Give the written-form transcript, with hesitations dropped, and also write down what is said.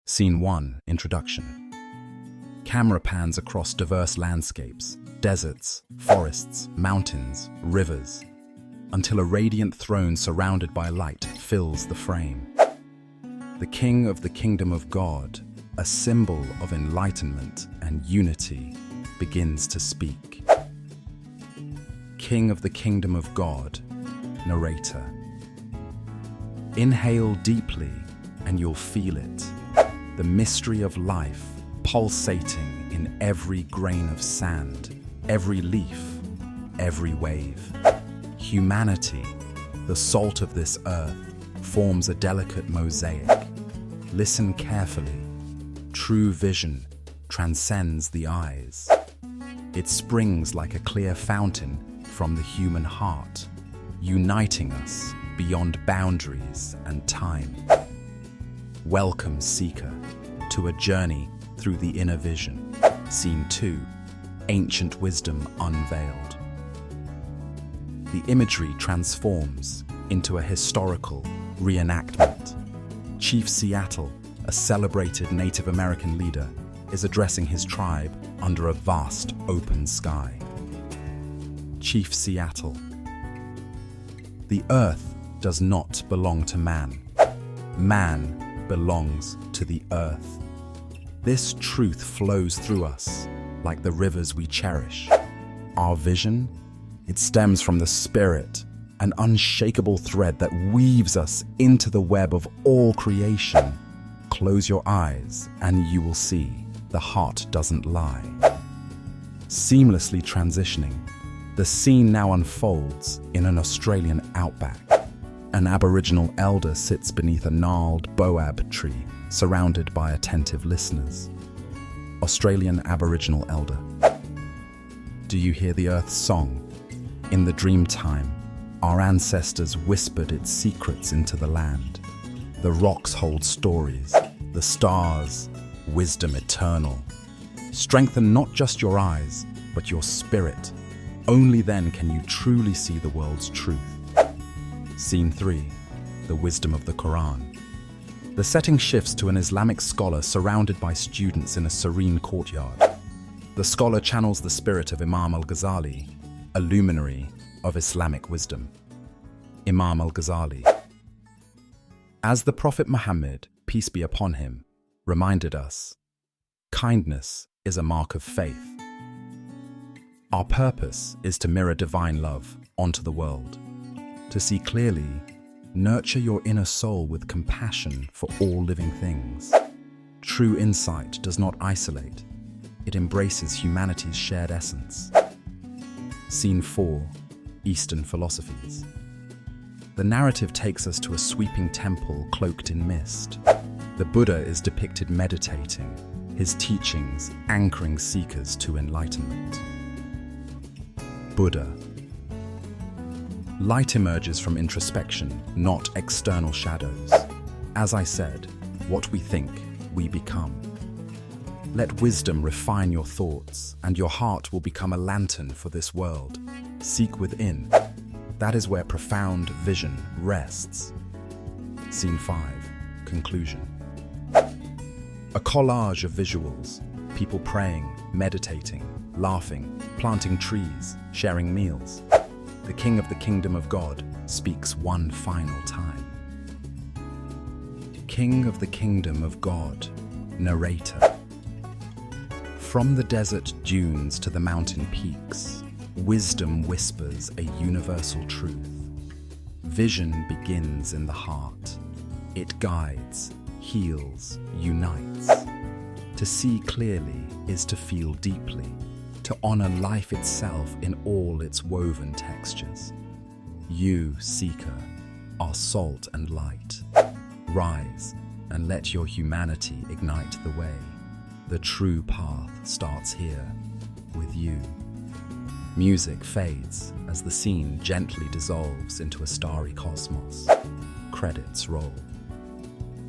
Scene 1, Introduction. Camera pans across diverse landscapes, deserts, forests, mountains, rivers, until a radiant throne surrounded by light fills the frame. The King of the Kingdom of God, a symbol of enlightenment and unity, begins to speak. King of the Kingdom of God, narrator. Inhale deeply and you'll feel it. The mystery of life pulsating in every grain of sand, every leaf, every wave. Humanity, the salt of this earth, forms a delicate mosaic. Listen carefully. True vision transcends the eyes. It springs like a clear fountain from the human heart, uniting us beyond boundaries and time. Welcome, seeker, to a journey through the inner vision. Scene 2, Ancient Wisdom Unveiled. The imagery transforms into a historical reenactment. Chief Seattle, a celebrated Native American leader, is addressing his tribe under a vast open sky. Chief Seattle. The earth does not belong to man. Man belongs to the earth. This truth flows through us like the rivers we cherish. Our vision, it stems from the spirit, an unshakable thread that weaves us into the web of all creation. Close your eyes and you will see the heart doesn't lie. Seamlessly transitioning, the scene now unfolds in an Australian outback. An Aboriginal elder sits beneath a gnarled boab tree, surrounded by attentive listeners. Australian Aboriginal elder. Do you hear the earth's song? In the dream time, our ancestors whispered its secrets into the land. The rocks hold stories, the stars, wisdom eternal. Strengthen not just your eyes, but your spirit. Only then can you truly see the world's truth. Scene 3, the wisdom of the Quran. The setting shifts to an Islamic scholar surrounded by students in a serene courtyard. The scholar channels the spirit of Imam al-Ghazali, a luminary of Islamic wisdom. Imam al-Ghazali. As the Prophet Muhammad, peace be upon him, reminded us, kindness is a mark of faith. Our purpose is to mirror divine love onto the world. To see clearly, nurture your inner soul with compassion for all living things. True insight does not isolate. It embraces humanity's shared essence. Scene 4, Eastern Philosophies. The narrative takes us to a sweeping temple cloaked in mist. The Buddha is depicted meditating, his teachings anchoring seekers to enlightenment. Buddha. Light emerges from introspection, not external shadows. As I said, what we think, we become. Let wisdom refine your thoughts, and your heart will become a lantern for this world. Seek within. That is where profound vision rests. Scene 5, Conclusion. A collage of visuals, people praying, meditating, laughing, planting trees, sharing meals. The King of the Kingdom of God speaks one final time. King of the Kingdom of God, narrator. From the desert dunes to the mountain peaks, wisdom whispers a universal truth. Vision begins in the heart. It guides, heals, unites. To see clearly is to feel deeply, to honor life itself in all its woven textures. You, seeker, are salt and light. Rise and let your humanity ignite the way. The true path starts here, with you. Music fades as the scene gently dissolves into a starry cosmos. Credits roll.